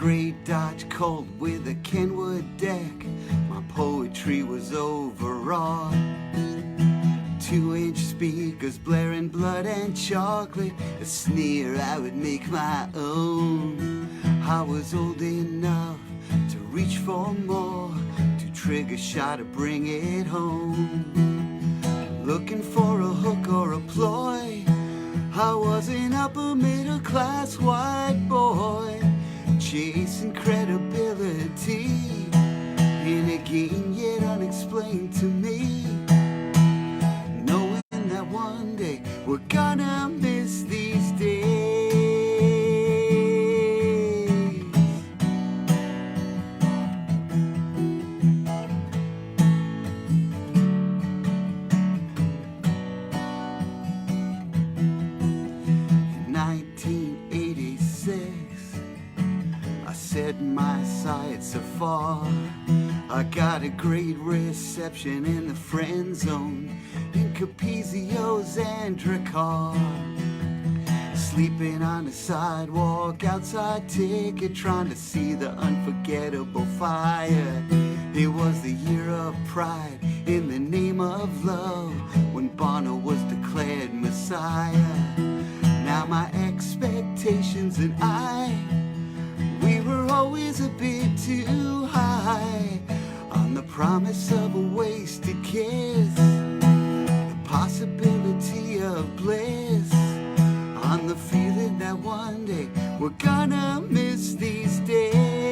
great Dodge Colt with a Kenwood deck. My poetry was overwrought. 2-inch speakers blaring blood and chocolate. A sneer I would make my own. I was old enough to reach for more, to trigger shot to bring it home. Looking for a hook or a ploy. I was an upper middle class white boy, chasing credibility in a game yet unexplained to me. Knowing that one day we're gonna miss these days. In 1986, I set my sights afar. I got a great reception in the friend zone in Capizio's and Dracar. Sleeping on the sidewalk outside Ticket, trying to see the unforgettable fire. It was the year of pride in the name of love, when Bono was declared Messiah. Now my expectations and we were always a bit too high on the promise of a wasted kiss, the possibility of bliss, on the feeling that one day we're gonna miss these days.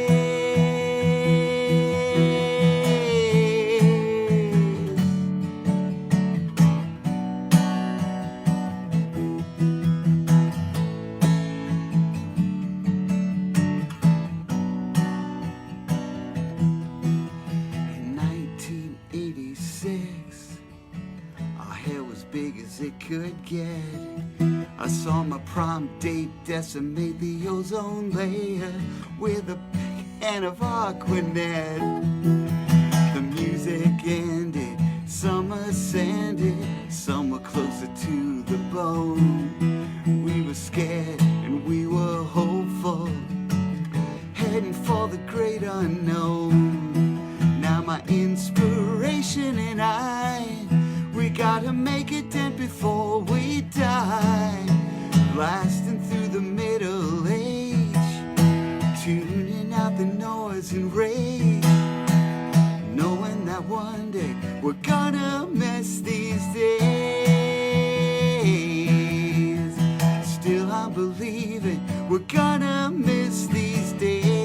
It could get. I saw my prom date decimate the ozone layer with a can of Aquanet. The music ended, some ascended, some were closer to the bone. We were scared and we were hopeful, heading for the great unknown. Now my inspiration and we gotta make a dent before we die, blasting through the middle age, tuning out the noise and rage, knowing that one day we're gonna miss these days. Still I'm believing we're gonna miss these days.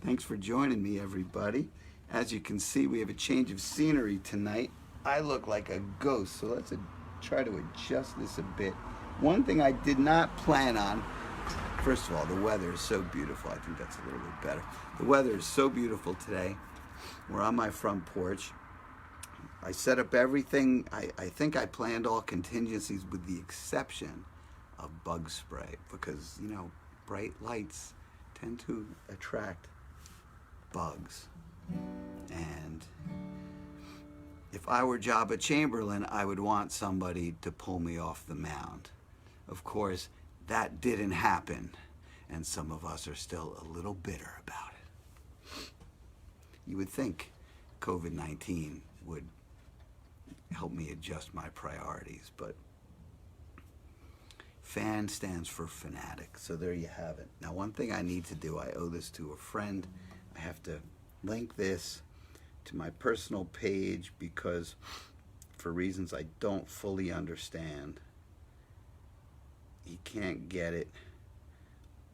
Thanks for joining me, everybody. As you can see, we have a change of scenery tonight. I look like a ghost, so let's try to adjust this a bit. One thing I did not plan on, first of all, the weather is so beautiful. I think that's a little bit better. The weather is so beautiful today. We're on my front porch. I set up everything. I think I planned all contingencies with the exception of bug spray, because, you know, bright lights tend to attract bugs. And if I were Jabba Chamberlain, I would want somebody to pull me off the mound. Of course, that didn't happen, and some of us are still a little bitter about it. You would think COVID-19 would help me adjust my priorities, but FAN stands for fanatic, so there you have it. Now, one thing I need to do, I owe this to a friend. I have to link this to my personal page because, for reasons I don't fully understand, he can't get it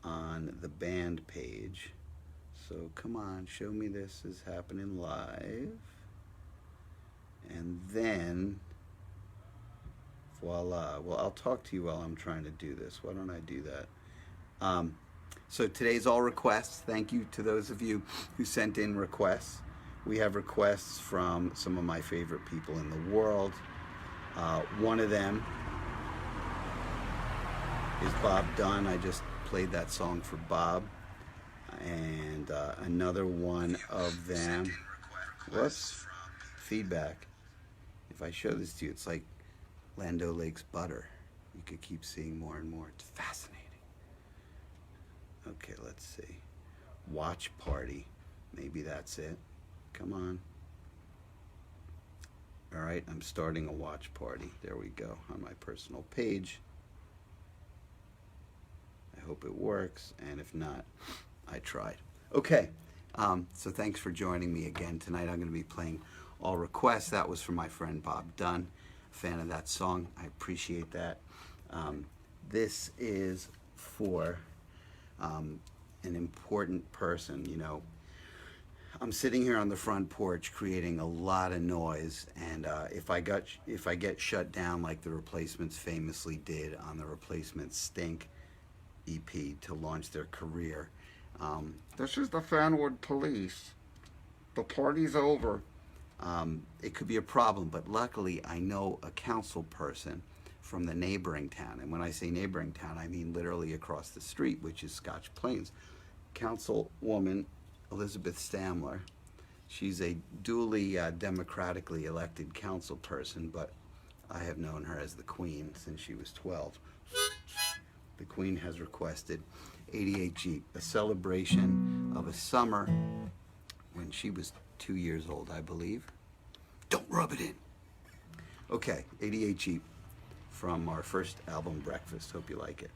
on the band page. So come on, show me this is happening live. And then, voila. Well, I'll talk to you while I'm trying to do this. Why don't I do that? So today's all requests. Thank you to those of you who sent in requests. We have requests from some of my favorite people in the world. One of them is Bob Dunn. I just played that song for Bob. And another one of them, whoops, feedback. If I show this to you, it's like Land O'Lakes butter. You could keep seeing more and more. It's fascinating. Okay, let's see. Watch party. Maybe that's it. Come on. All right, I'm starting a watch party. There we go, on my personal page. I hope it works, and if not, I tried. Okay, so thanks for joining me again tonight. I'm going to be playing all requests. That was from my friend Bob Dunn, a fan of that song. I appreciate that. This is for an important person. You know, I'm sitting here on the front porch creating a lot of noise, and if I get shut down like the Replacements famously did on the Replacements Stink EP to launch their career. This is the Fanwood Police. The party's over. It could be a problem, but luckily I know a council person from the neighboring town. And when I say neighboring town, I mean literally across the street, which is Scotch Plains. Councilwoman Elizabeth Stamler. She's a duly democratically elected council person, but I have known her as the Queen since she was 12. The Queen has requested 88 Jeep, a celebration of a summer when she was 2 years old, I believe. Don't rub it in. Okay, 88 Jeep from our first album, Breakfast. Hope you like it.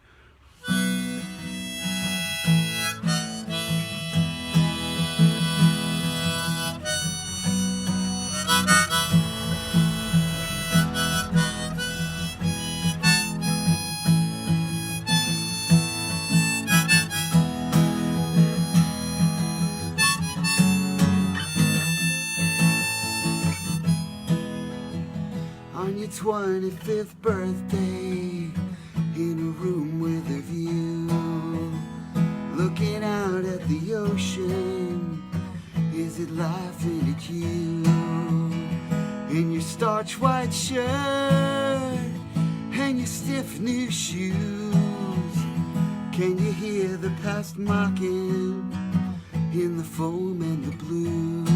On your 25th birthday, in a room with a view, looking out at the ocean, is it laughing at you? In your starch white shirt and your stiff new shoes, can you hear the past mocking in the foam and the blues?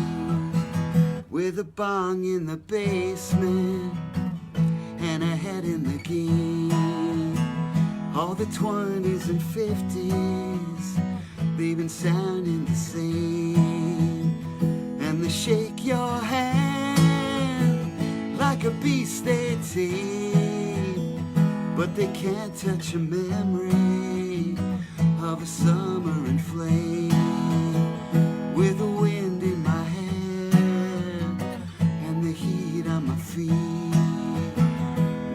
With a bong in the basement and a head in the game, all the 20s and 50s, they've been sounding the same. And they shake your hand like a beast they tame, but they can't touch a memory of a summer in flame. With the wind in my hair and the heat on my feet,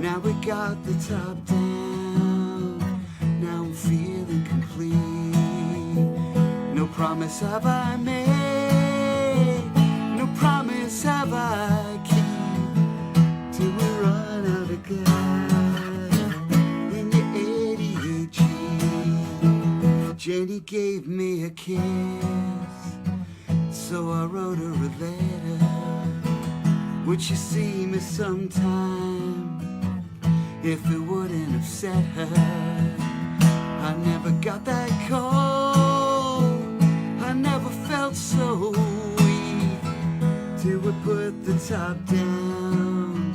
now we got the top down, now I'm feeling complete. No promise have I made, no promise have I keep, till we run out of gas in your 88 Jeep. Jenny gave me a kiss, so I wrote her a letter. Would she see me sometime if it wouldn't upset her? I never got that cold, I never felt so weak, till we put the top down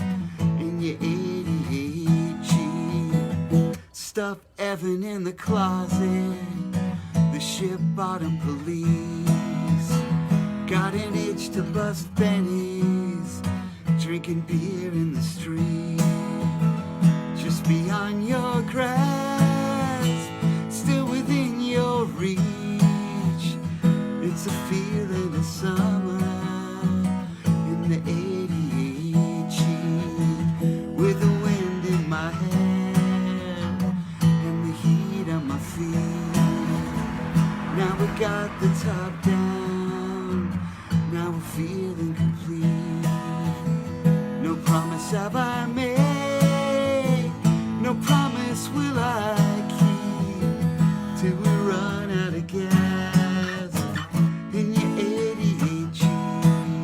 in your 88 Jeep. Stuff Evan in the closet, the ship bottom police, got an itch to bust bennies, drinking beer in the street. Just beyond your grasp, still within your reach, it's a feeling of summer in the 88 Jeep. With the wind in my hair and the heat on my feet, now we got the top down, now we're feeling complete. No promise have I made, no promise will I keep, till we run out of gas in your 88 Jeep.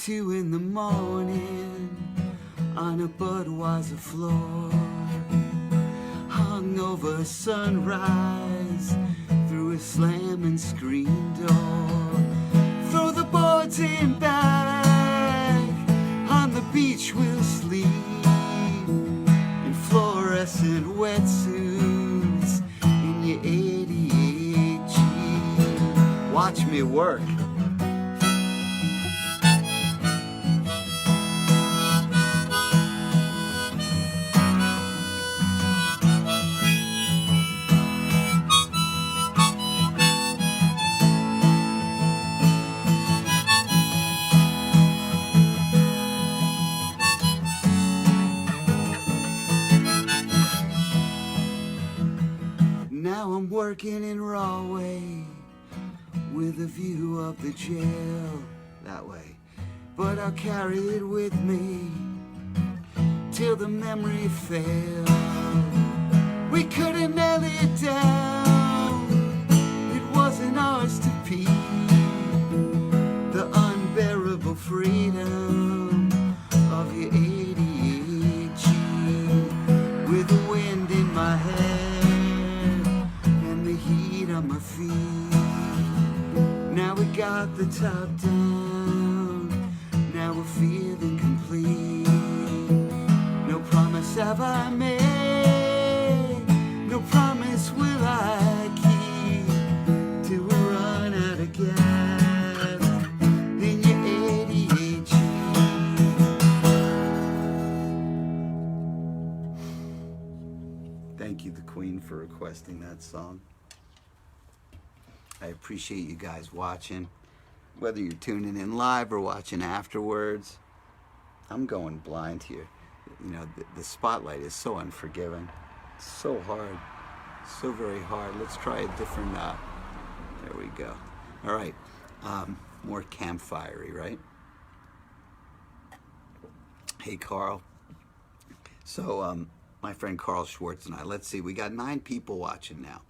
2 in the morning on a Budweiser floor, hung over sunrise through a slamming screen door. Throw the boards in back, on the beach we'll sleep in fluorescent wetsuits in your 88 Jeep. Watch me work. Now I'm working in Rahway with a view of the jail that way, but I'll carry it with me till the memory fails. We couldn't nail it down, it wasn't ours to be. The unbearable freedom of your 88 G, with the wind in my hair, on my feet. Now we got the top down, now we're feeling complete. No promise have I made, no promise will I keep, till we run out of gas in your 88 Jeep. Thank you, the Queen, for requesting that song. I appreciate you guys watching, whether you're tuning in live or watching afterwards. I'm going blind here. You know, the spotlight is so unforgiving. It's so hard, so very hard. Let's try a different, there we go. All right, more campfirey, right? Hey, Carl. So, my friend Carl Schwartz and I, let's see, we got 9 people watching now,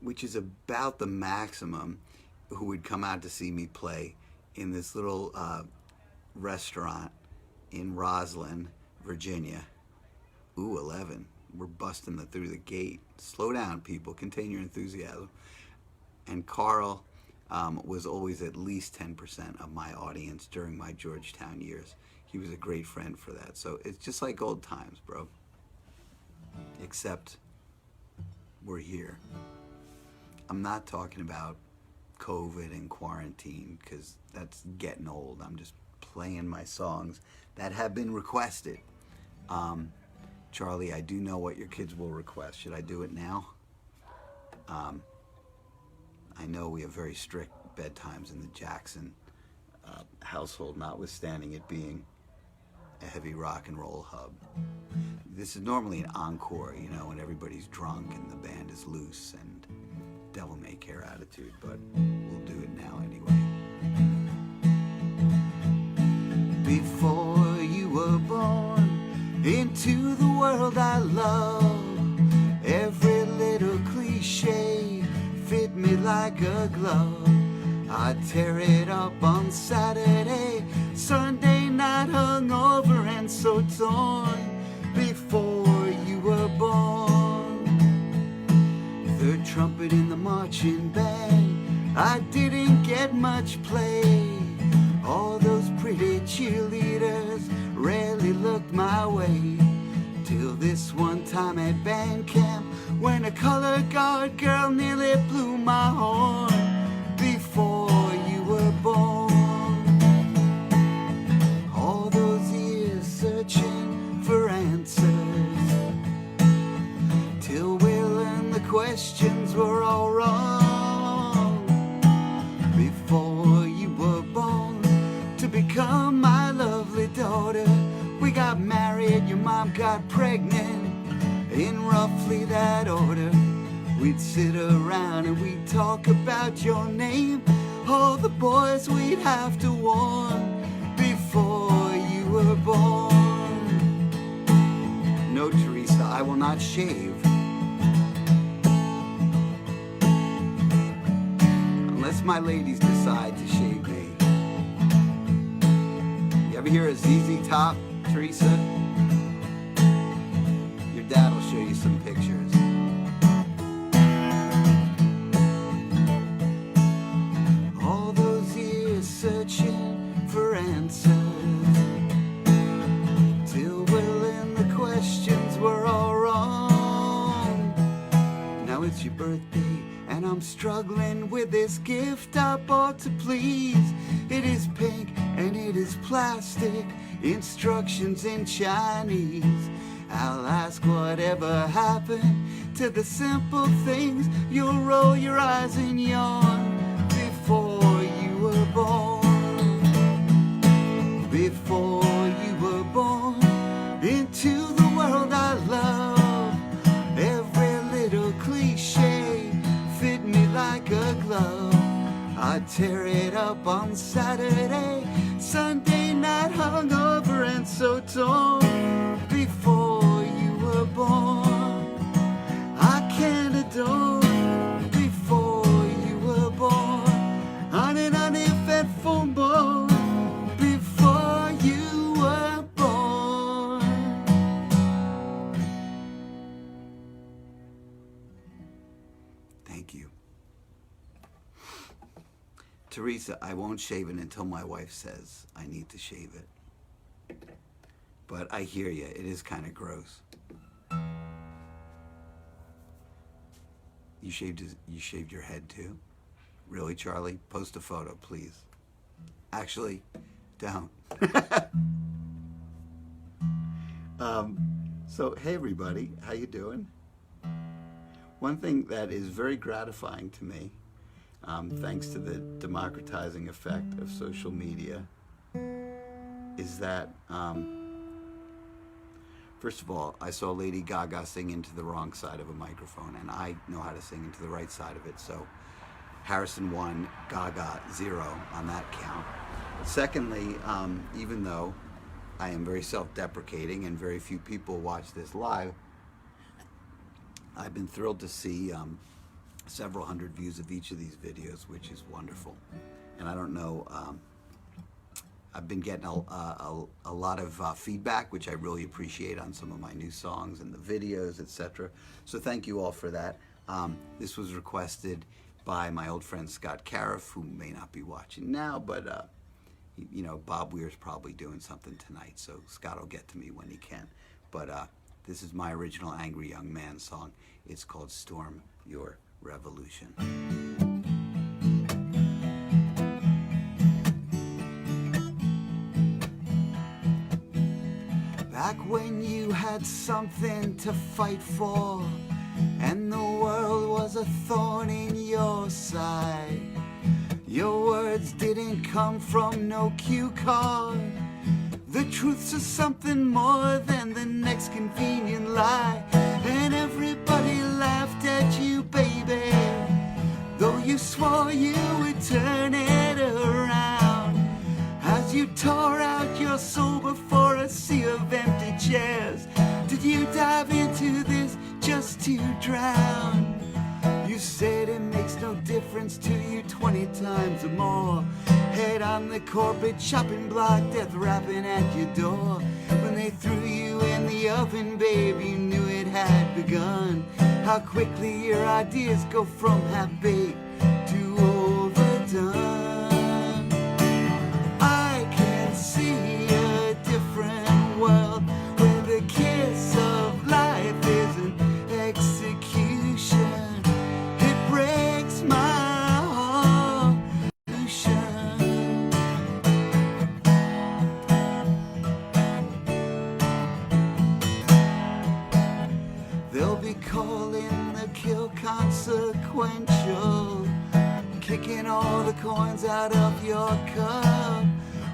which is about the maximum who would come out to see me play in this little restaurant in Roslyn, Virginia. Ooh, 11. We're busting through the gate. Slow down, people. Contain your enthusiasm. And Carl was always at least 10% of my audience during my Georgetown years. He was a great friend for that. So it's just like old times, bro. Except we're here. I'm not talking about COVID and quarantine, because that's getting old. I'm just playing my songs that have been requested. Charlie, I do know what your kids will request. Should I do it now? I know we have very strict bedtimes in the Jackson household, notwithstanding it being a heavy rock and roll hub. This is normally an encore, you know, when everybody's drunk and the band is loose and devil may care attitude, but we'll do it now anyway. Before you were born into the world I love, every little cliche fit me like a glove. I'd tear it up on Saturday, Sunday night hungover and so torn. Before you were born, third trumpet in the marching band, I didn't get much play. All those pretty cheerleaders rarely looked my way, till this one time at band camp, when a color guard girl nearly blew my horn. Before you were born, all those years searching for answers, till we learned the questions were all wrong. Before you were born to become my lovely daughter, we got married, your mom got pregnant, in roughly that order. We'd sit around and we'd talk about your name, all the boys we'd have to warn. Before you were born, no, Teresa, I will not shave unless my ladies decide to shave me. Ever hear of ZZ Top, Teresa? Your dad will show you some pictures. All those years searching for answers, till we're learn the questions were all wrong. Now it's your birthday and I'm struggling with this gift I bought to please. It is pink and it is plastic, instructions in Chinese. I'll ask whatever happened to the simple things. You'll roll your eyes and yawn before you were born. Before you were born into the world I love. Every little cliche fit me like a glove. I'd tear it up on Saturday, Sunday night hungover and so torn. Before you were born, I can't adore. Before you were born, on and on if at full bone. Before you were born. Thank you. Teresa, I won't shave it until my wife says I need to shave it. But I hear you, it is kind of gross. You shaved your head too? Really, Charlie? Post a photo, please. Actually, don't. So, hey everybody, how you doing? One thing that is very gratifying to me, thanks to the democratizing effect of social media, is that, first of all, I saw Lady Gaga sing into the wrong side of a microphone, and I know how to sing into the right side of it, so Harrison 1, Gaga 0 on that count. Secondly, even though I am very self-deprecating and very few people watch this live, I've been thrilled to see several hundred views of each of these videos, which is wonderful. And I don't know, I've been getting a lot of feedback, which I really appreciate on some of my new songs and the videos, etc. So thank you all for that. This was requested by my old friend Scott Cariff, who may not be watching now, but you know, Bob Weir's probably doing something tonight, so Scott will get to me when he can. But this is my original Angry Young Man song. It's called Storm Your Revolution. Back when you had something to fight for, and the world was a thorn in your side, your words didn't come from no cue card. The truth's just something more than the next convenient lie. And everybody laughed at you, baby, though you swore you would turn it around. As you tore out your soul before a sea of empty chairs, did you dive into this just to drown? You said it makes no difference to you 20 times or more. Head on the corporate chopping block, death rapping at your door. When they threw you in the oven, babe, you knew it had begun. How quickly your ideas go from half-baked to overdone. I can see a different world where the kiss of life is an execution. It breaks my heart. They'll be calling the kill consequential, kicking all the coins out of your cup.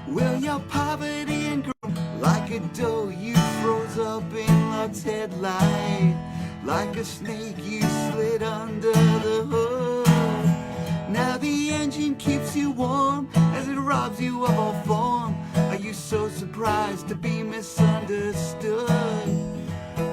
Will your poverty and grow like a dough you froze up in luck's headlight? Like a snake you slid under the hood. Now the engine keeps you warm as it robs you of all form. Are you so surprised to be misunderstood?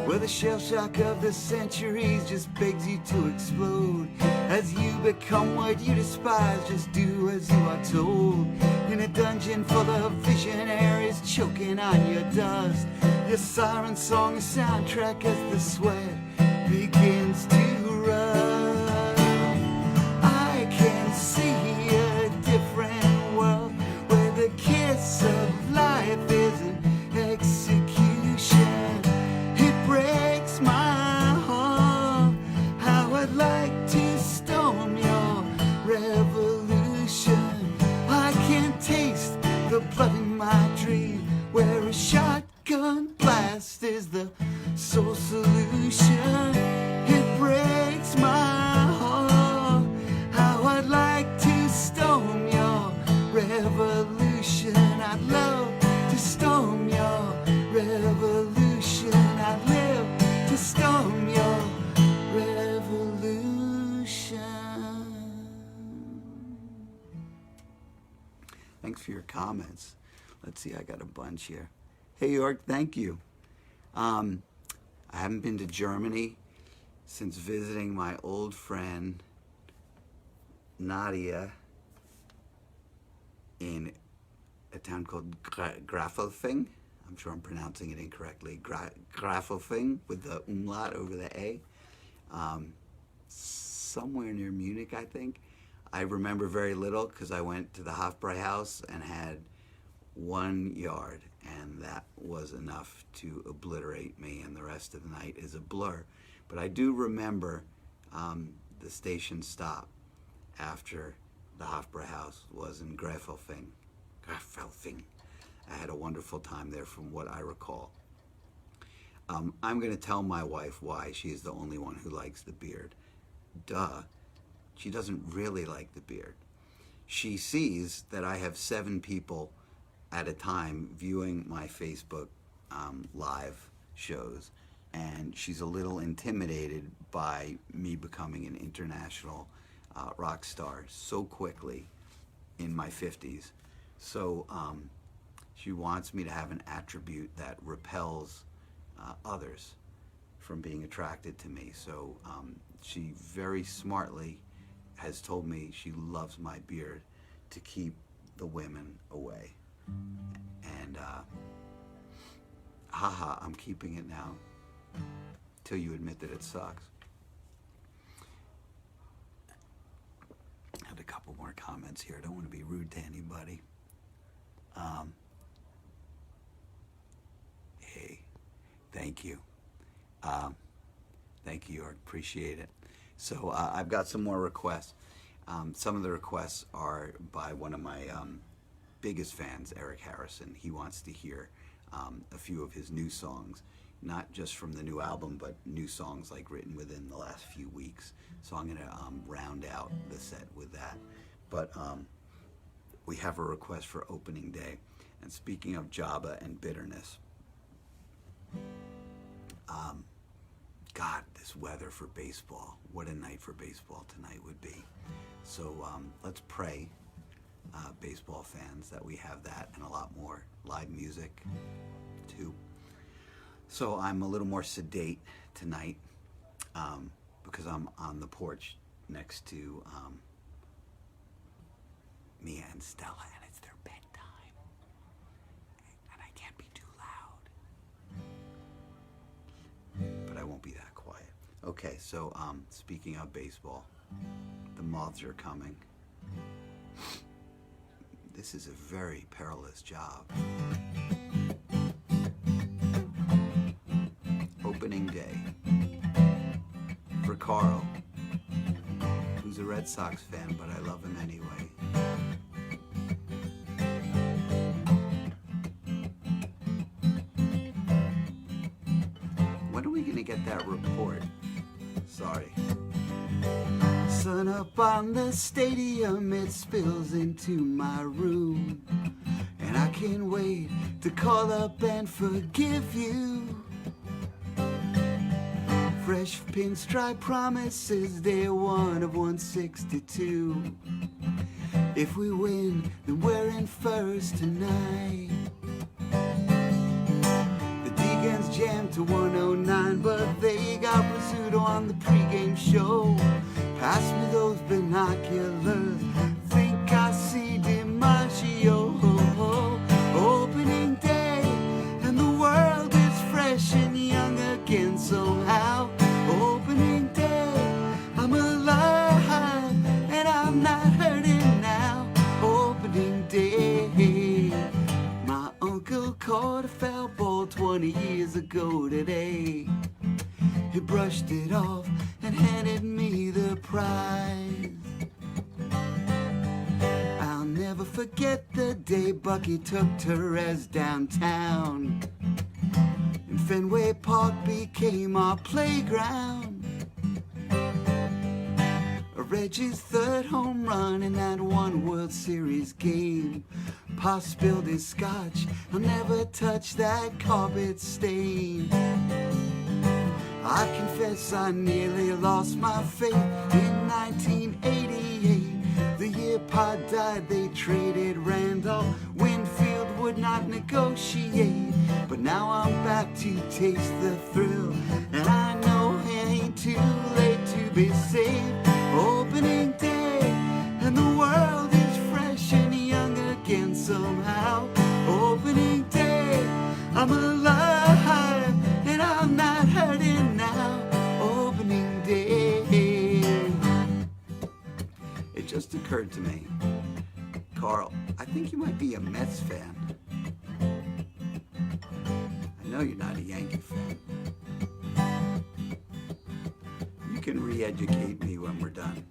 Where the shell shock of the centuries just begs you to explode. As you become what you despise, just do as you are told. In a dungeon full of visionaries choking on your dust, your siren song is soundtrack as the sweat begins to run. I can see a different world where the kiss of life is an execution. It breaks my heart how I'd like to storm your revolution. I can taste the blood in my dream where a shotgun blast is the sole solution. It breaks my heart how I'd like to storm your revolution. I'd love to storm your revolution. I'd live to storm your revolution. Thanks for your comments. Let's see, I got a bunch here. Hey York, thank you. I haven't been to Germany since visiting my old friend Nadia in a town called Grafelfing. I'm sure I'm pronouncing it incorrectly. Grafelfing with the umlaut over the A. Somewhere near Munich, I think. I remember very little because I went to the Hofbräuhaus and had 1 yard, and that was enough to obliterate me, and the rest of the night is a blur. But I do remember the station stop after the Hofbräuhaus was in Grafelfing. I had a wonderful time there from what I recall. I'm going to tell my wife why she is the only one who likes the beard. Duh. She doesn't really like the beard. She sees that I have 7 people at a time viewing my Facebook live shows, and she's a little intimidated by me becoming an international rock star so quickly in my 50s. So she wants me to have an attribute that repels others from being attracted to me. So she very smartly has told me she loves my beard to keep the women away. And haha, I'm keeping it now till you admit that it sucks. I had a couple more comments here. I don't want to be rude to anybody. Hey, thank you. Thank you, York. Appreciate it. So I've got some more requests. Some of the requests are by one of my biggest fans, Eric Harrison. He wants to hear a few of his new songs, not just from the new album, but new songs like written within the last few weeks. So I'm going to round out the set with that. But we have a request for opening day. And speaking of Jabba and bitterness, God, this weather for baseball. What a night for baseball tonight would be. So let's pray, baseball fans, that we have that and a lot more live music too. So I'm a little more sedate tonight because I'm on the porch next to Mia and Stella, and it's their bedtime. And I can't be too loud. But I won't be that quiet. Okay, so speaking of baseball, the moths are coming. This is a very perilous job. Opening day for Carl, who's a Red Sox fan, but I love him anyway. When are we gonna get that report? Sorry. Sun up on the stadium, it spills into my room, and I can't wait to call up and forgive you. Fresh pinstripe promises, day 1 of 162. If we win, then we're in first tonight. The Deacons jammed to 109, but they got Rizzuto on the pregame show. Pass me those binoculars, think I see DiMaggio. Opening day, and the world is fresh and young again somehow. Opening day, I'm alive, and I'm not hurting now. Opening day, my uncle caught a foul ball 20 years ago today. He brushed it off and handed me the prize. I'll never forget the day Bucky took Therese downtown, and Fenway Park became our playground. Reggie's third home run in that one World Series game. Pa spilled his scotch, I'll never touch that carpet stain. I confess I nearly lost my faith in 1988. The year Pa died, they traded Randall. Winfield would not negotiate, but now I'm back to taste the thrill, and I know it ain't too late to be saved. Opening day, and the world is fresh and young again somehow. Opening day, I'm alive, and I'm not hurting now. Opening day. It just occurred to me, Carl, I think you might be a Mets fan. I know you're not a Yankee fan. You can re-educate me when we're done.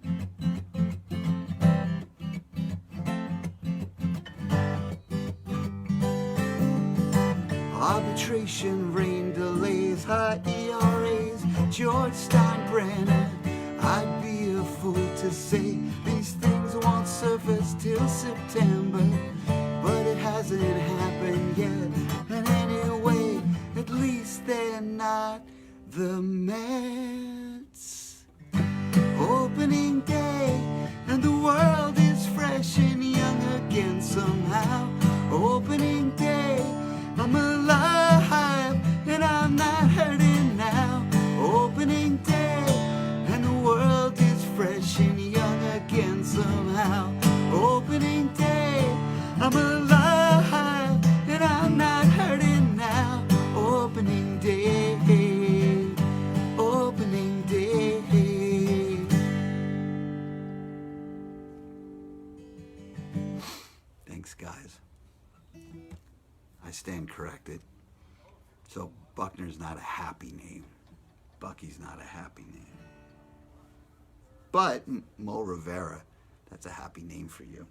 Arbitration, rain delays, high ERAs, George Steinbrenner. I'd be a fool to say these things won't surface till September, but it hasn't happened yet. And anyway, at least they're not the Mets. Opening day, and the world is fresh and young again somehow. Opening day, I'm alive, and I'm not hurting now. Opening day, and the world is fresh and young again somehow. Opening day, I'm alive, and I'm not hurting now. Opening day, opening day. Thanks, guys. I stand corrected. So Buckner's not a happy name. Bucky's not a happy name. But Mo Rivera, that's a happy name for you.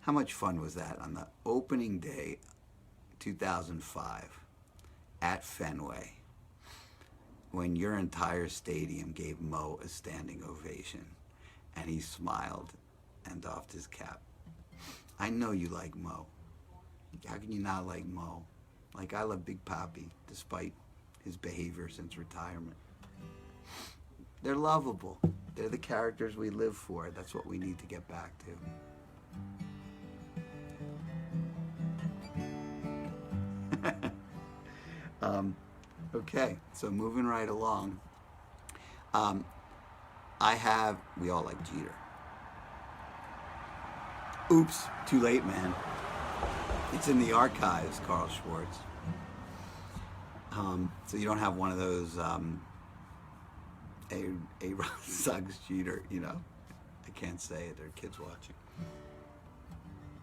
How much fun was that on the opening day, 2005, at Fenway, when your entire stadium gave Mo a standing ovation, and he smiled and doffed his cap. I know you like Mo. How can you not like Mo? Like, I love Big Papi, despite his behavior since retirement. They're lovable. They're the characters we live for. That's what we need to get back to. Okay, so moving right along. We all like Jeter. Oops, too late, man. It's in the archives, Carl Schwartz. So you don't have one of those A-Rod Suggs Jeter, you know. I can't say it, there are kids watching.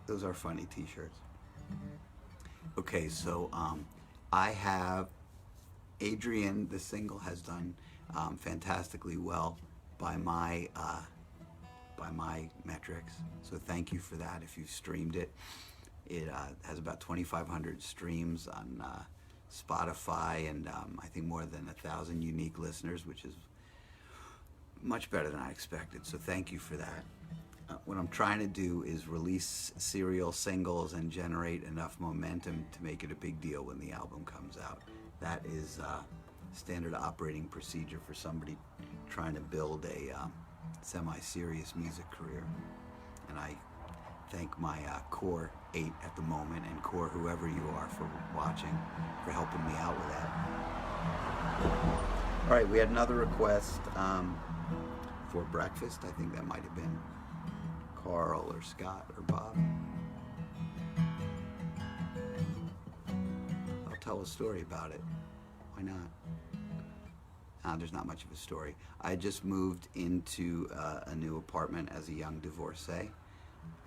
Those are funny t-shirts. Okay, so I have Adrian, the single, has done fantastically well by my metrics. So thank you for that. If you've streamed it, it has about 2,500 streams on Spotify, and I think more than 1,000 unique listeners, which is much better than I expected. So thank you for that. What I'm trying to do is release serial singles and generate enough momentum to make it a big deal when the album comes out. That is standard operating procedure for somebody trying to build a semi-serious music career. And I thank my core 8 at the moment, and core whoever you are for watching, for helping me out with that. All right, we had another request for breakfast. I think that might have been Carl or Scott or Bob. I'll tell a story about it. Why not? There's not much of a story. I just moved into a new apartment as a young divorcee,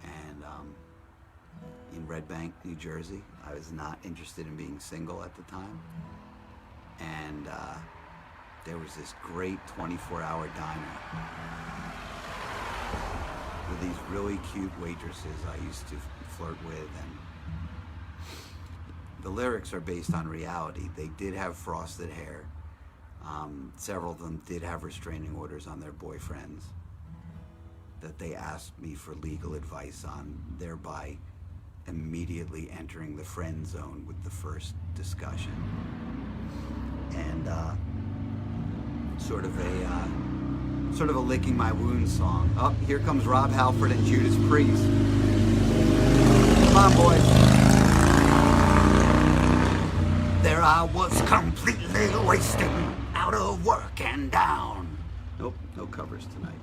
and in Red Bank, New Jersey. I was not interested in being single at the time, and there was this great 24-hour diner with these really cute waitresses I used to flirt with, and the lyrics are based on reality. They did have frosted hair. Several of them did have restraining orders on their boyfriends that they asked me for legal advice on, thereby immediately entering the friend zone with the first discussion. And sort of a licking my wounds song. Oh, here comes Rob Halford and Judas Priest. Come on, boys. There I was, completely wasted, out of work and down. Nope, no covers tonight.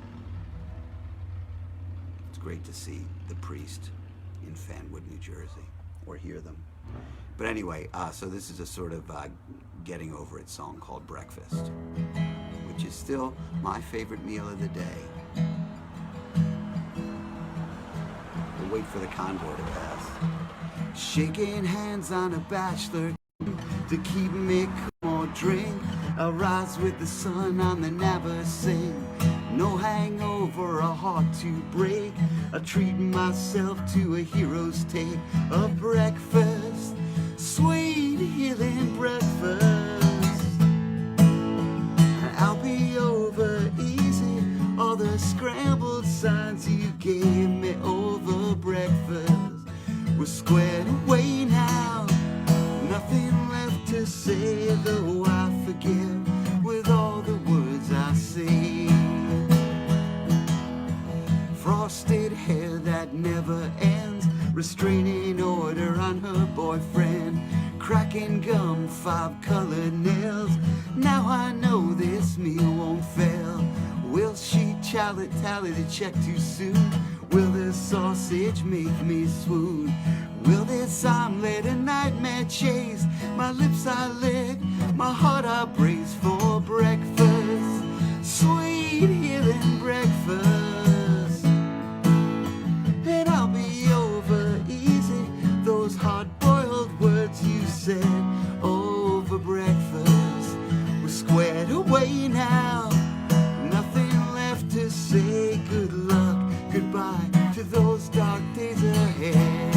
It's great to see the Priest in Fanwood, New Jersey, or hear them. But anyway, so this is a sort of getting over it song called Breakfast, which is still my favorite meal of the day. We'll wait for the convoy to pass. Shaking hands on a bachelor to keep me cool or drink. I'll rise with the sun on the never sing. No hangover, a heart to break. I treat myself to a hero's take of breakfast, sweet healing breakfast. I'll be over easy all the scrambled signs you gave me over breakfast. We're squared away now, nothing left to say, though I forgive with all the words I say. Frosted hair that never ends, restraining order on her boyfriend, cracking gum, 5-colored nails. Now I know this meal won't fail. Will she tally the check too soon? Will this sausage make me swoon? Will this omelet a nightmare chase? My lips I lick, my heart I brace for breakfast, sweet healing breakfast. And I'll be over easy those hard-boiled words you said over breakfast. We're squared away now, nothing left to say. Good luck, goodbye to those dark days ahead.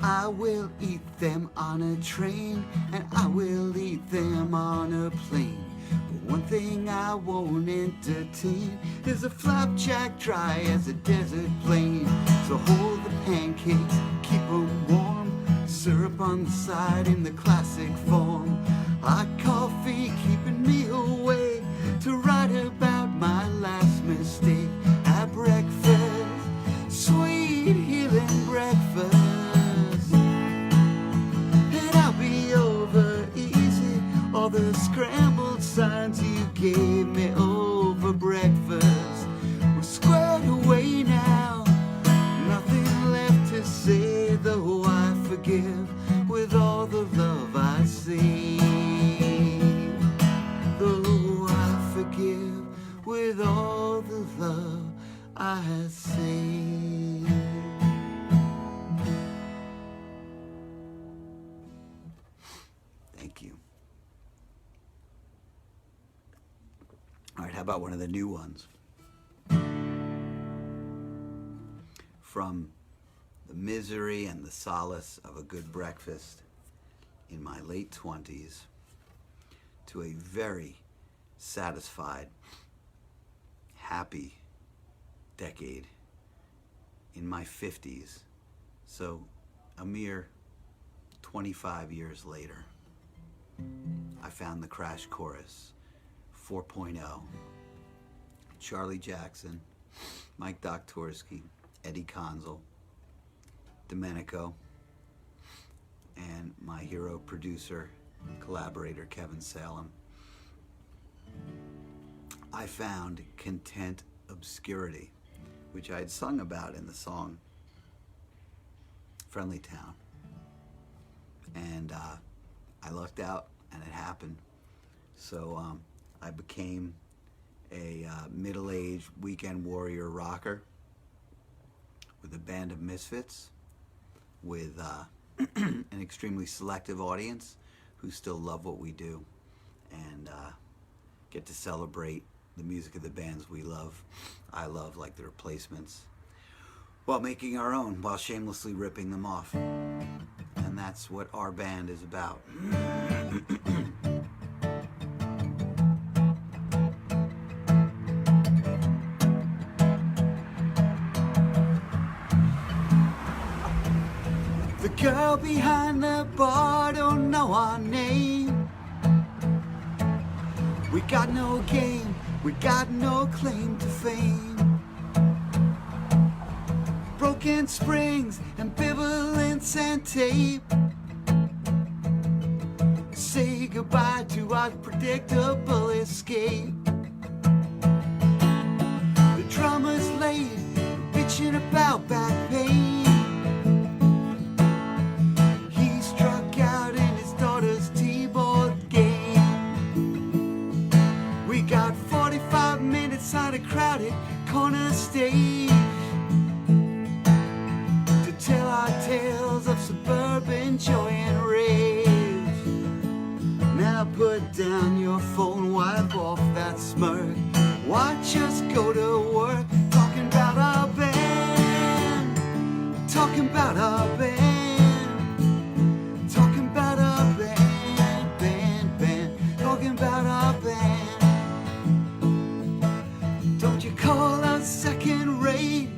I will eat them on a train, and I will eat them on a plane. But one thing I won't entertain is a flapjack dry as a desert plain. So hold the pancakes, keep them warm, syrup on the side in the classic form. Hot coffee keeping me awake to write about my last mistake at breakfast, sweet healing breakfast. All the scrambled signs you gave me over breakfast were squared away now, nothing left to say, though I forgive with all the love I say. Though I forgive with all the love I say. Thank you. All right, how about one of the new ones? From the misery and the solace of a good breakfast in my late 20s to a very satisfied, happy decade in my 50s. So a mere 25 years later, I found the Crash Chorus 4.0. Charlie Jackson, Mike Doktorsky, Eddie Konzel, Domenico, and my hero producer, collaborator Kevin Salem. I found content obscurity, which I had sung about in the song Friendly Town. And I lucked out and it happened. So I became a middle-aged weekend warrior rocker with a band of misfits, with an extremely selective audience who still love what we do and get to celebrate the music of the bands we love, I love, like the Replacements, while making our own, while shamelessly ripping them off. And that's what our band is about. The girl behind the bar don't know our name. We got no game, we got no claim to fame. Broken springs, ambivalence and tape. Say goodbye to our predictable escape. The drummer's late, bitching about back pain. He struck out in his daughter's T-board game. We got 45 minutes on a crowded corner stage to tell our tales of suburban joy and rage. Now put down your phone, wipe off that smirk. Watch us go to work, talking about our band, talking about our band, talking about our band, band, talking about our band. Don't you call us second rate,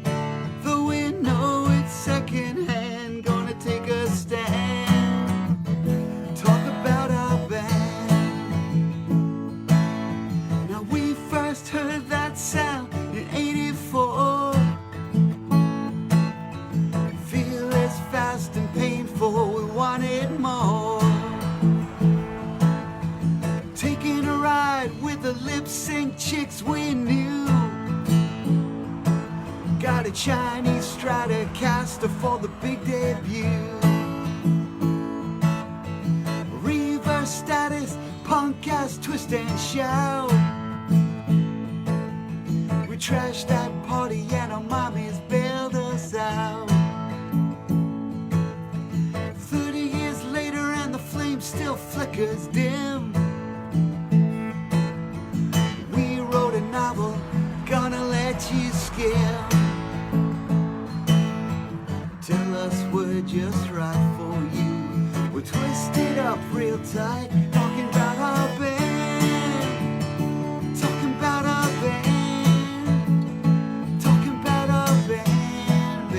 though we know it's second hand. Gonna take a stand, talk about our band. Now we first heard that sound in '84. Feel it's fast and painful, we wanted more. Taking a ride with the lip sync chicks we knew. Got a Chinese Stratocaster for the big debut. Reverse status, punk ass twist and shout. We trashed that party and our mommies bailed us out. 30 years later and the flame still flickers dim. We wrote a novel, gonna let you skim. Tell us we're just right for you. We're twisted up real tight, talking about our band, talking about our band, talking about our band,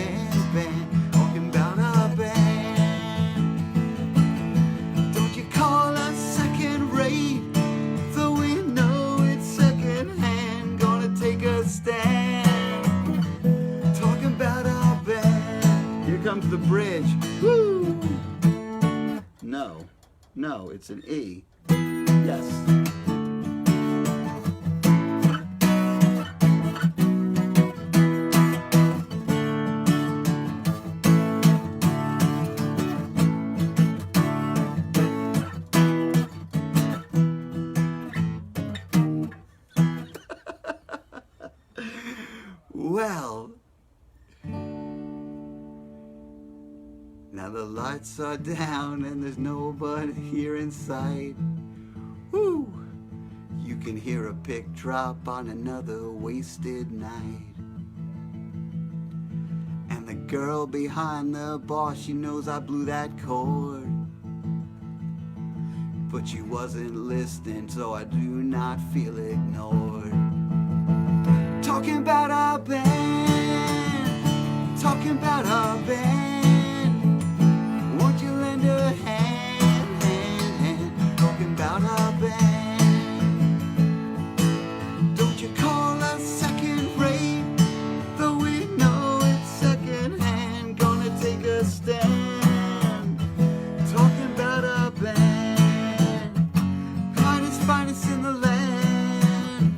band, talking about our band. Don't you call us second rate, though we know it's second hand. Gonna take a stand, talking about our band. Here comes the bridge. Woo! No, it's an E. Yes. Well, now the lights are down and there's nobody here in sight. Woo! You can hear a pick drop on another wasted night. And the girl behind the bar, she knows I blew that chord. But she wasn't listening, so I do not feel ignored. Talking about our band, talking about our band. Won't you lend a hand, talking about our band. Don't you call us second rate, though we know it's second hand. Gonna take a stand, talking about our band. Finest in the land,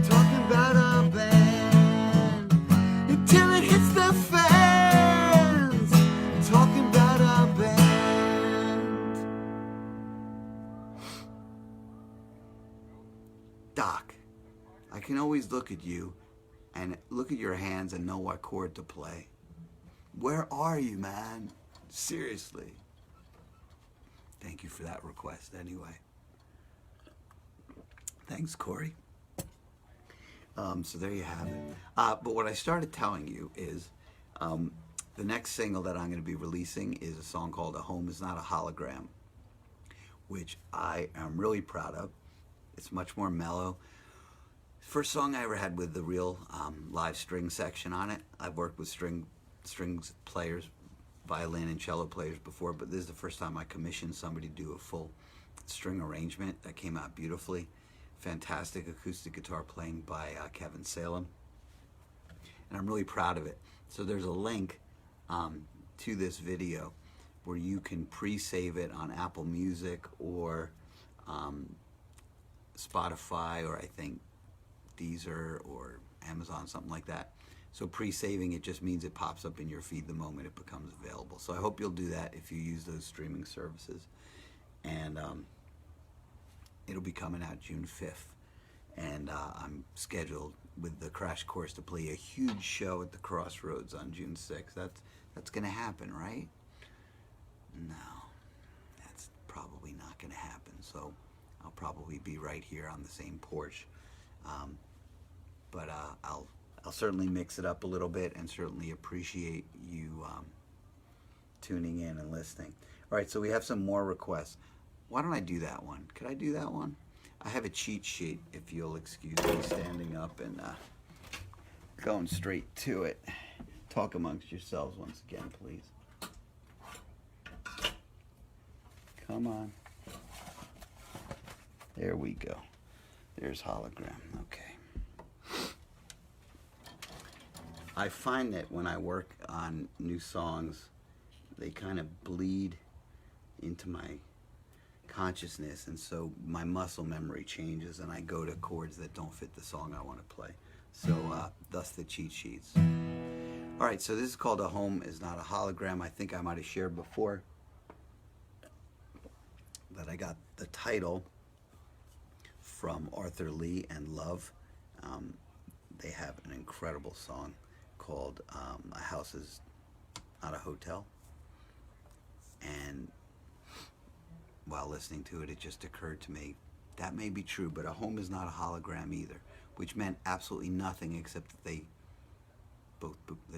talking about our band. Until it hits the fans, talking about our band. Doc, I can always look at you and look at your hands and know what chord to play. Where are you, man? Seriously. Thank you for that request anyway. Thanks, Corey. So there you have it. But what I started telling you is the next single that I'm going to be releasing is a song called A Home Is Not a Hologram, which I am really proud of. It's much more mellow. First song I ever had with the real live string section on it. I've worked with strings players, violin and cello players before, but this is the first time I commissioned somebody to do a full string arrangement that came out beautifully. Fantastic acoustic guitar playing by Kevin Salem, and I'm really proud of it. So there's a link to this video where you can pre-save it on Apple Music or Spotify, or I think Deezer or Amazon, something like that. So pre-saving it just means it pops up in your feed the moment it becomes available. So I hope you'll do that if you use those streaming services. And it'll be coming out June 5th. And I'm scheduled with the Crash Course to play a huge show at the Crossroads on June 6th. That's going to happen, right? No, that's probably not going to happen. So I'll probably be right here on the same porch. But I'll certainly mix it up a little bit and certainly appreciate you tuning in and listening. All right, so we have some more requests. Why don't I do that one? Could I do that one? I have a cheat sheet, if you'll excuse me standing up and going straight to it. Talk amongst yourselves once again, please. Come on. There we go. There's Hologram. Okay. I find that when I work on new songs, they kind of bleed into my consciousness, and so my muscle memory changes and I go to chords that don't fit the song I want to play. So thus the cheat sheets. All right, so this is called A Home Is Not a Hologram. I think I might have shared before that I got the title from Arthur Lee and Love. They have an incredible song called A House Is Not a Hotel. And while listening to it, it just occurred to me, that may be true, but a home is not a hologram either, which meant absolutely nothing except that they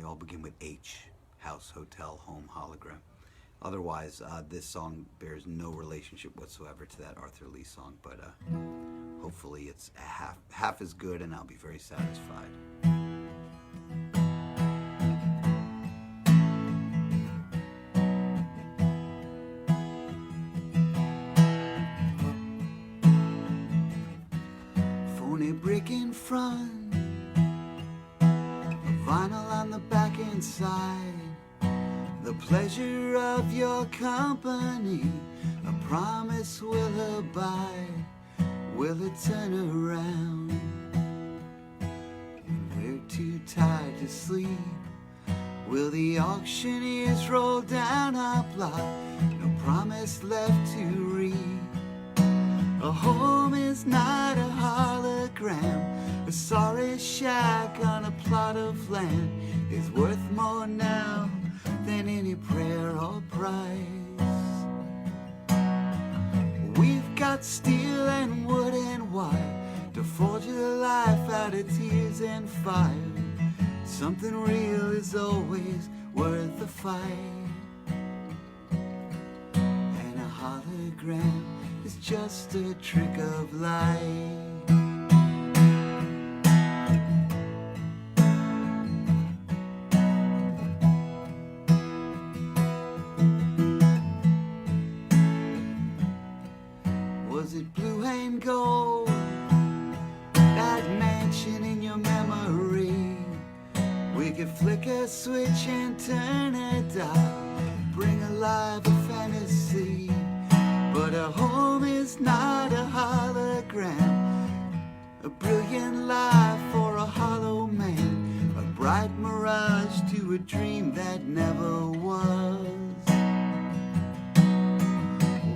all begin with H, house, hotel, home, hologram. Otherwise, this song bears no relationship whatsoever to that Arthur Lee song, but hopefully it's half as good and I'll be very satisfied. Brick in front, a vinyl on the back and side, the pleasure of your company, a promise will abide, will it turn around? We're too tired to sleep, will the auctioneers roll down our block, no promise left to read. A home is not a hologram. A sorry shack on a plot of land is worth more now than any prayer or price. We've got steel and wood and wire to forge a life out of tears and fire. Something real is always worth a fight, and a hologram is just a trick of light. Was it blue and gold, that mansion in your memory? We could flick a switch and turn a dial, bring alive a fantasy. But a home is not a hologram, a brilliant lie for a hollow man, a bright mirage to a dream that never was.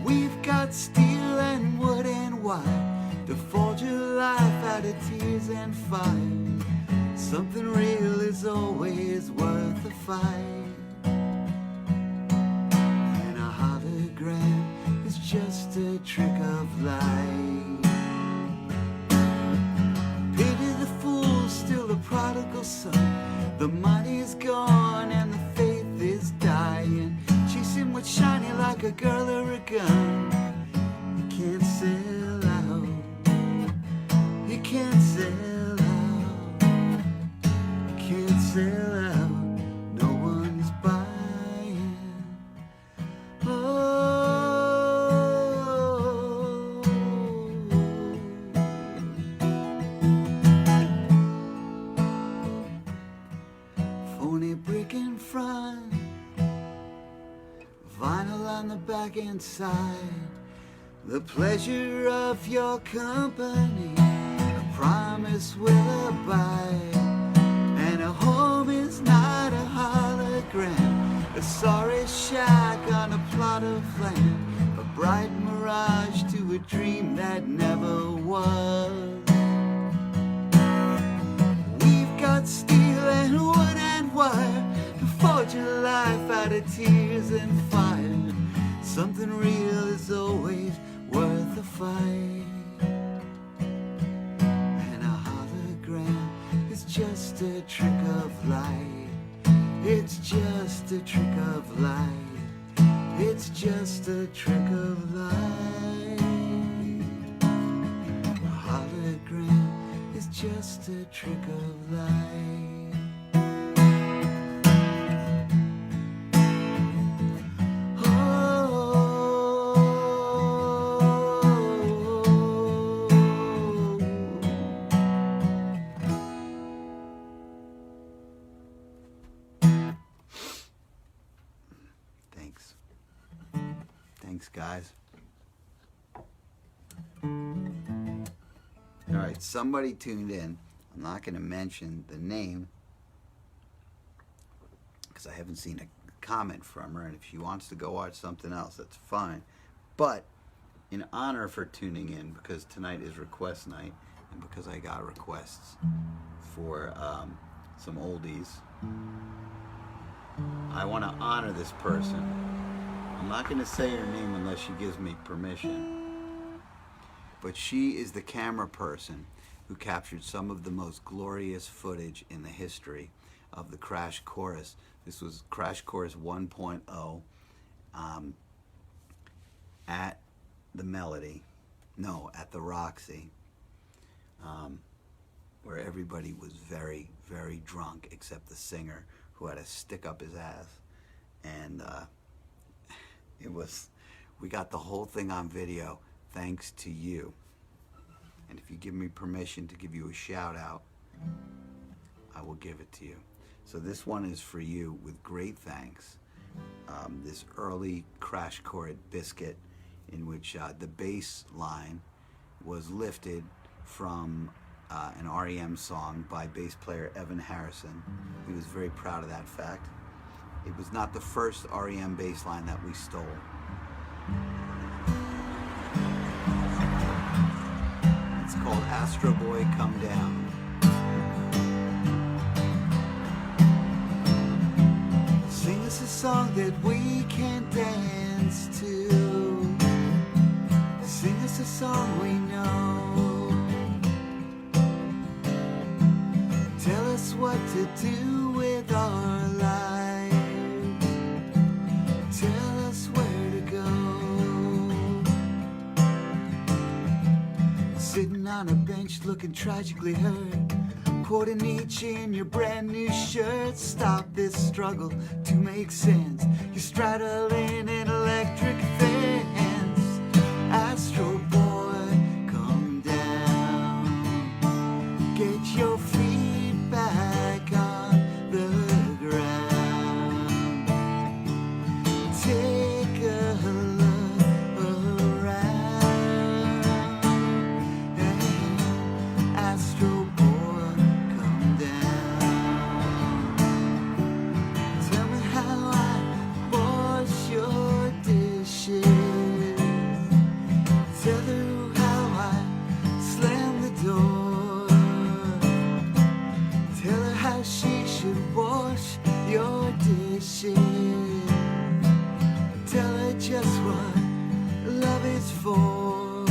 We've got steel and wood and wire to forge a life out of tears and fire. Something real is always worth a fight, and a hologram is just a trick of light. Pity the fool, still the prodigal son. The money's gone and the faith is dying, chasing what's shiny like a girl or a gun. You can't sell out, you can't sell out, can't sell out, no one's buying. Oh, phony brick in front, vinyl on the back and side. The pleasure of your company, a promise will abide. And a home is not a hologram, a sorry shack on a plot of land, a bright mirage to a dream that never was. We've got steel and wood and wire to forge a life out of tears and fire. Something real is always worth a fight, and a hologram is just a trick of light. It's just a trick of light. It's just a trick of light. A hologram is just a trick of light. Thanks, guys. All right, somebody tuned in. I'm not going to mention the name because I haven't seen a comment from her, and if she wants to go watch something else, that's fine. But in honor of her tuning in, because tonight is request night, and because I got requests for some oldies, I want to honor this person. I'm not going to say her name unless she gives me permission, but she is the camera person who captured some of the most glorious footage in the history of the Crash Chorus. This was Crash Chorus 1.0 at the Melody, no, at the Roxy, where everybody was very, very drunk except the singer, who had to stick up his ass. And we got the whole thing on video thanks to you. And if you give me permission to give you a shout out, I will give it to you. So this one is for you with great thanks. This early Crash Chord biscuit in which the bass line was lifted from an REM song by bass player Evan Harrison. He was very proud of that fact. It was not the first REM bass line that we stole. It's called Astro Boy Come Down. Sing us a song that we can dance to. Sing us a song we know. Tell us what what to do with our lives. Tell us where to go. Sitting on a bench looking tragically hurt, quoting Nietzsche in your brand new shirt. Stop this struggle to make sense. You're straddling an electric fence. Astro boy, come down. Get your feet back on the ground. Take a look around. Astro boy, come down. Tell me how I wash your dishes. Tell her how I slam the door. Tell her how she should wash your dishes. Tell her just what love is for.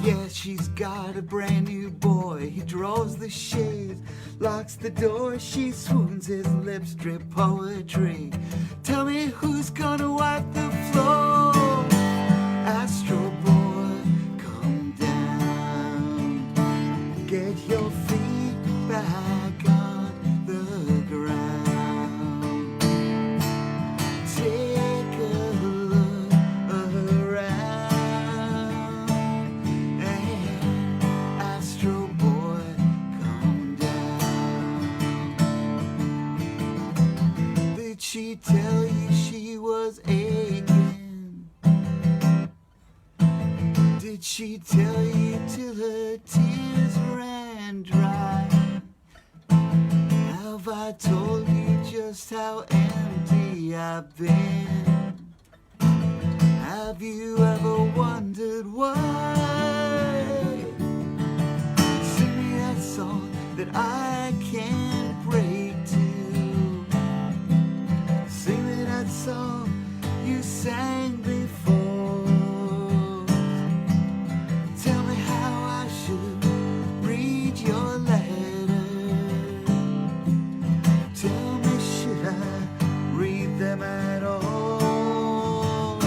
Yeah, she's got a brand new boy. He draws the shades, locks the door. She swoons, his lips drip poetry. Tell me who's gonna wipe the floor. Astro boy, come down. Get your feet back on the ground. Take a look around. And Astro boy, come down. Did she tell you she was aching? Did she tell you till her tears ran dry? Have I told you just how empty I've been? Have you ever wondered why? Sing me that song that I can't break to. Sing me that song you sang before. Tell me how I should read your letter. Tell me, should I read them at all?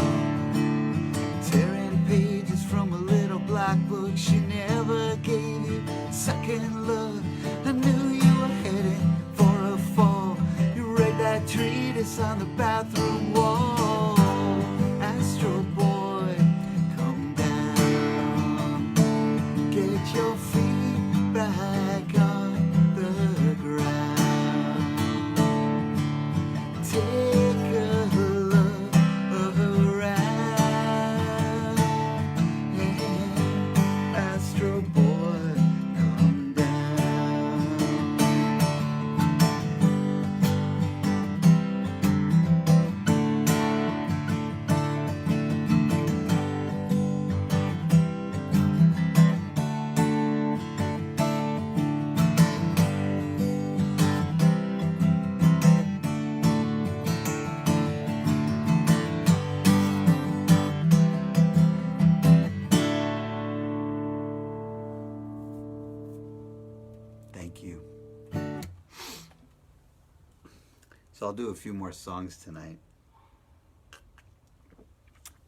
Tearing pages from a little black book she never gave you second look. I knew you were heading for a fall. You read that treatise on the bathroom wall. Astro boy, come down. Get your feet back on the ground. Take a look around. And Astro boy, come down. Thank you. So I'll do a few more songs tonight.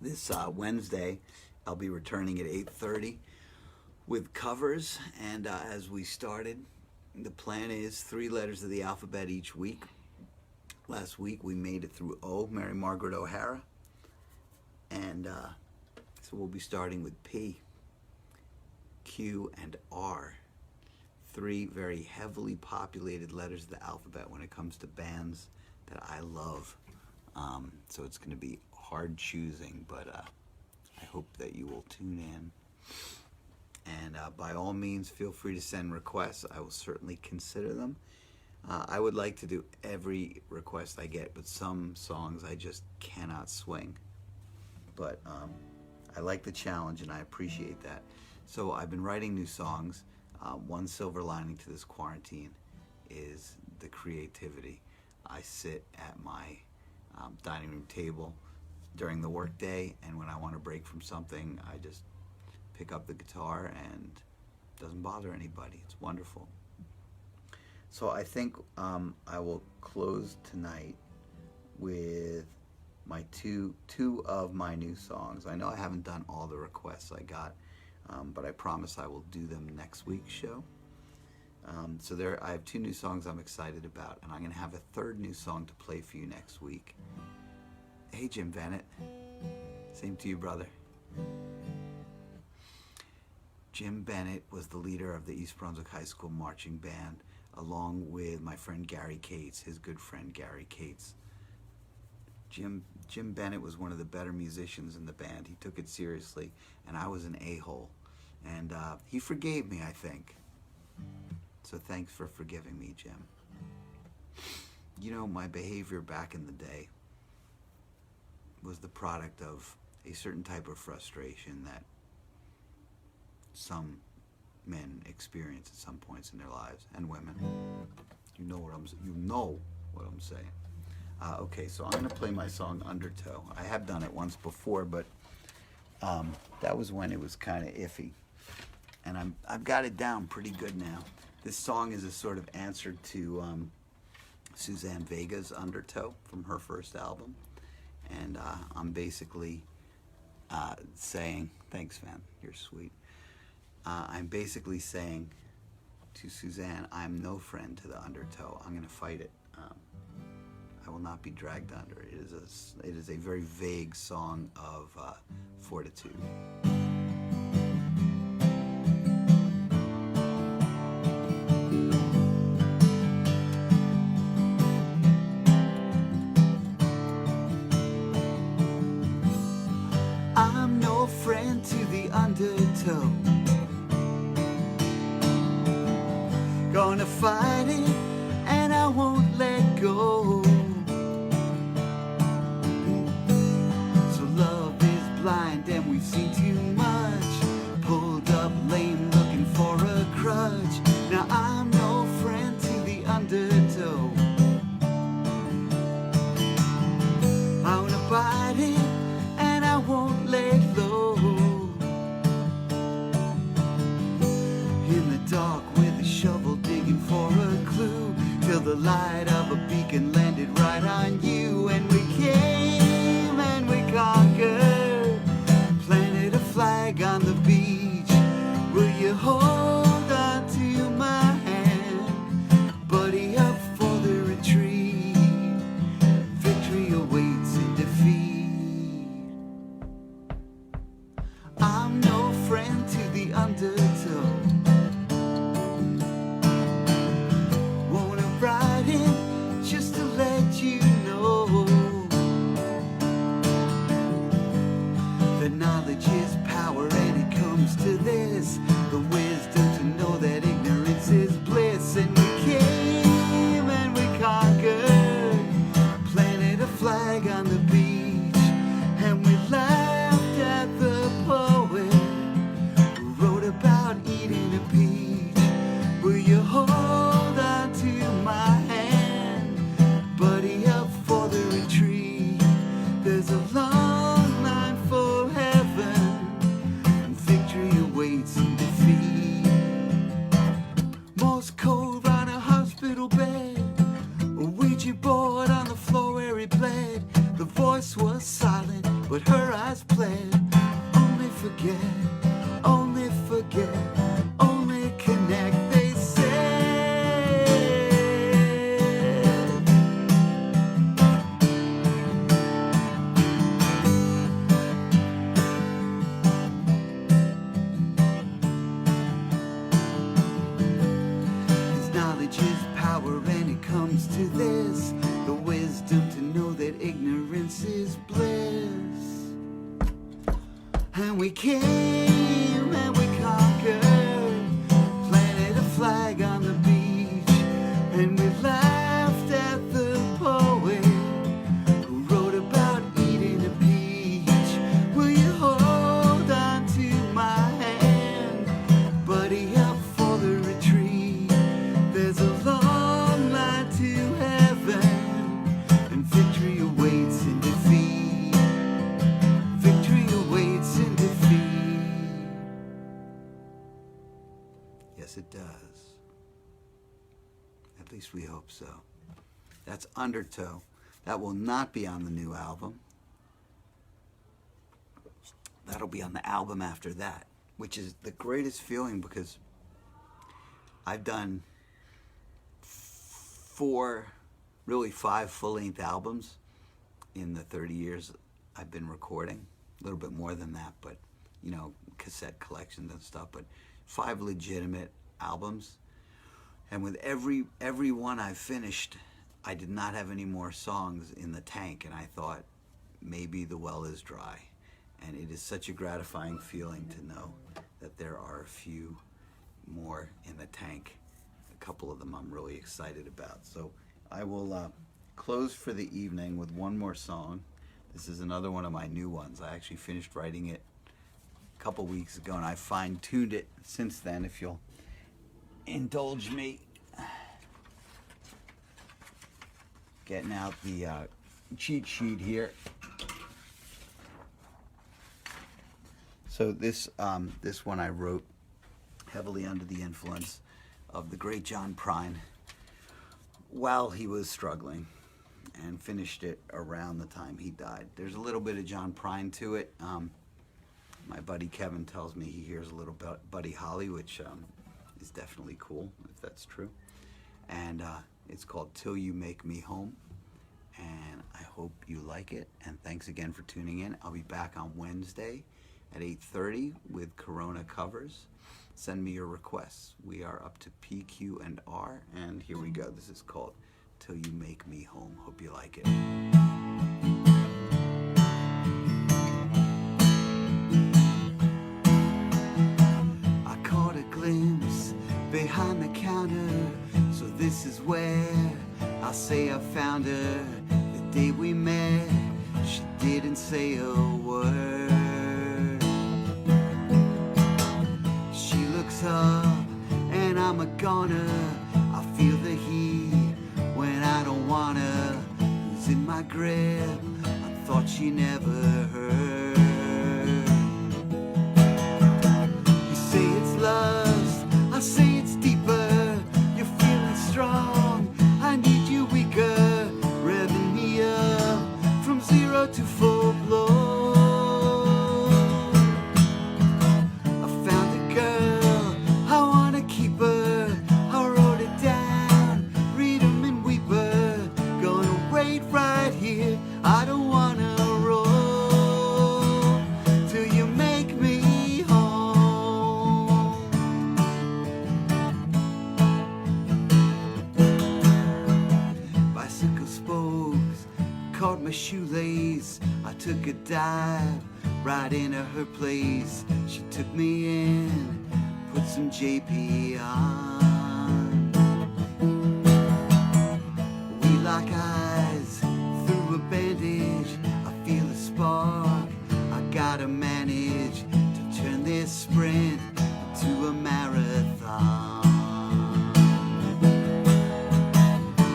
This Wednesday, I'll be returning at 8:30 with covers. And as we started, the plan is 3 letters of the alphabet each week. Last week we made it through O, Mary Margaret O'Hara. And so we'll be starting with P, Q, and R. 3 very heavily populated letters of the alphabet when it comes to bands that I love. So it's going to be hard choosing, but I hope that you will tune in. And by all means, feel free to send requests. I will certainly consider them. I would like to do every request I get, but some songs I just cannot swing. But I like the challenge, and I appreciate that. So I've been writing new songs. One silver lining to this quarantine is the creativity. I sit at my dining room table during the workday, and when I want to break from something, I just pick up the guitar and it doesn't bother anybody. It's wonderful. So I think I will close tonight with my two of my new songs. I know I haven't done all the requests I got, but I promise I will do them next week's show. So I have two new songs I'm excited about, and I'm going to have a third new song to play for you next week. Hey, Jim Bennett. Same to you, brother. Jim Bennett was the leader of the East Brunswick High School marching band, along with my friend Gary Cates, his good friend Gary Cates. Jim Bennett was one of the better musicians in the band. He took it seriously, and I was an a-hole. And he forgave me, I think. So thanks for forgiving me, Jim. You know, my behavior back in the day was the product of a certain type of frustration that some men experience at some points in their lives, and women. You know what I'm saying. Okay, so I'm going to play my song Undertow. I have done it once before, but that was when it was kind of iffy. And I've got it down pretty good now. This song is a sort of answer to Suzanne Vega's Undertow from her first album. And I'm basically saying, thanks, man, you're sweet. I'm basically saying to Suzanne, I'm no friend to the undertow. I'm going to fight it. I will not be dragged under. It is a very vague song of fortitude. I'm no friend to the undertow. Gonna fight it, and I won't let go. So love is blind, and we've seen too much. Pulled up lame, looking for a crutch. Now I'm no friend to the undertow. I wanna bite it, and I won't let low. In the dark with a shovel digging for a clue, till the light of a beacon landed right on you. And we came and we conquered, planted a flag on the beach. Will you hold on to my hand, buddy, up for the retreat? Victory awaits in defeat. I'm no friend to the undertow. Just to let you know that knowledge is power, and it comes to this, the wisdom to know that ignorance is bliss. And we came and we conquered, planted a flag on the beach, and we laughed at the poet who wrote about eating a peach. Will you hold on to my hand, buddy, up for the retreat? There's a long line for heaven, and victory awaits in defeat. Morse code on a hospital bed, a Ouija board on the floor where he bled. The voice was silent, but her eyes pled. Only forget, only forget, only connect, they said. Knowledge is power, and it comes to this, the wisdom to know that ignorance is bliss. And we came and we conquered, planted a flag on the beach, and we laughed at the poet who wrote about eating a peach. Will you hold on to my hand, buddy, up for the retreat? There's a long line to heaven, and victory awaits in defeat. Victory awaits in defeat. hope so. That's Undertow. That will not be on the new album. That'll be on the album after that, which is the greatest feeling because I've done 5 full-length albums in the 30 years I've been recording. A little bit more than that, but you know, cassette collections and stuff, but 5 legitimate albums. And with every one I've finished, I did not have any more songs in the tank, and I thought maybe the well is dry. And it is such a gratifying feeling to know that there are a few more in the tank. A couple of them I'm really excited about. So I will close for the evening with one more song. This is another one of my new ones. I actually finished writing it a couple weeks ago, and I fine-tuned it since then, if you'll indulge me. Getting out the cheat sheet here. So this one I wrote heavily under the influence of the great John Prine while he was struggling, and finished it around the time he died. There's a little bit of John Prine to it. My buddy Kevin tells me he hears a little Buddy Holly, which is definitely cool, if that's true. And it's called Till You Make Me Home. And I hope you like it. And thanks again for tuning in. I'll be back on Wednesday at 8:30 with Corona covers. Send me your requests. We are up to P, Q, and R. And here we go. This is called Till You Make Me Home. Hope you like it. I caught a glimpse behind the counter, so this is where I'll say I found her. The day we met, she didn't say a word. She looks up and I'm a goner. I feel the heat when I don't wanna. Who's in my grip? I thought she never heard. You say it's lust, I say it's deeper. You're feeling strong, I need you weaker. Revving me up from 0 to full blow. I don't wanna roll till you make me home. Bicycle spokes caught my shoelace. I took a dive right into her place. She took me in, put some JP on. We lock eyes through a bandage. I feel a spark. I gotta manage to turn this sprint into a marathon.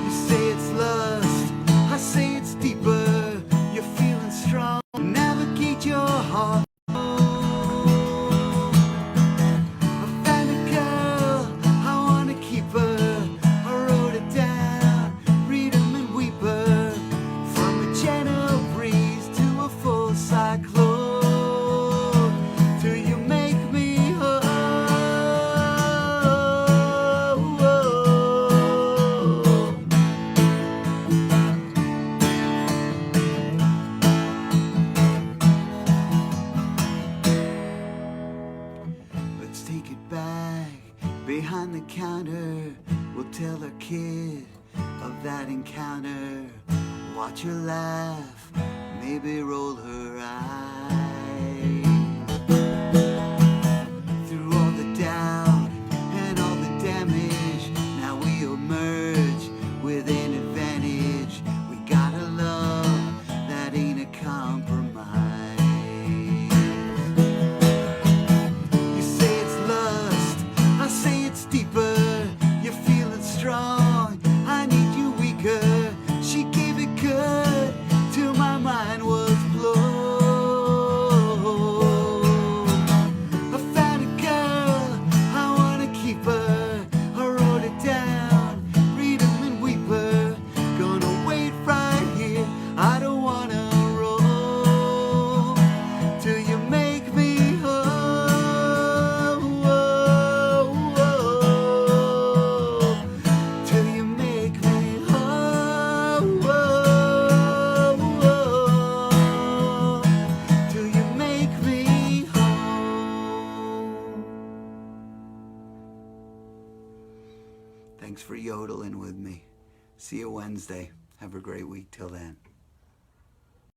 You say it's lust, I say it's deeper. You're feeling strong, navigate your heart. Behind the counter, we'll tell our kid of that encounter. Watch her laugh, maybe roll her eyes. Through all the doubt and all the damage, now we'll merge with an advantage. We got a love that ain't a compromise. You say it's lust, I say it's deeper. You're feeling strong, I need you weaker. She gave it good till my mind was blown. Thanks for yodeling with me. See you Wednesday. Have a great week till then.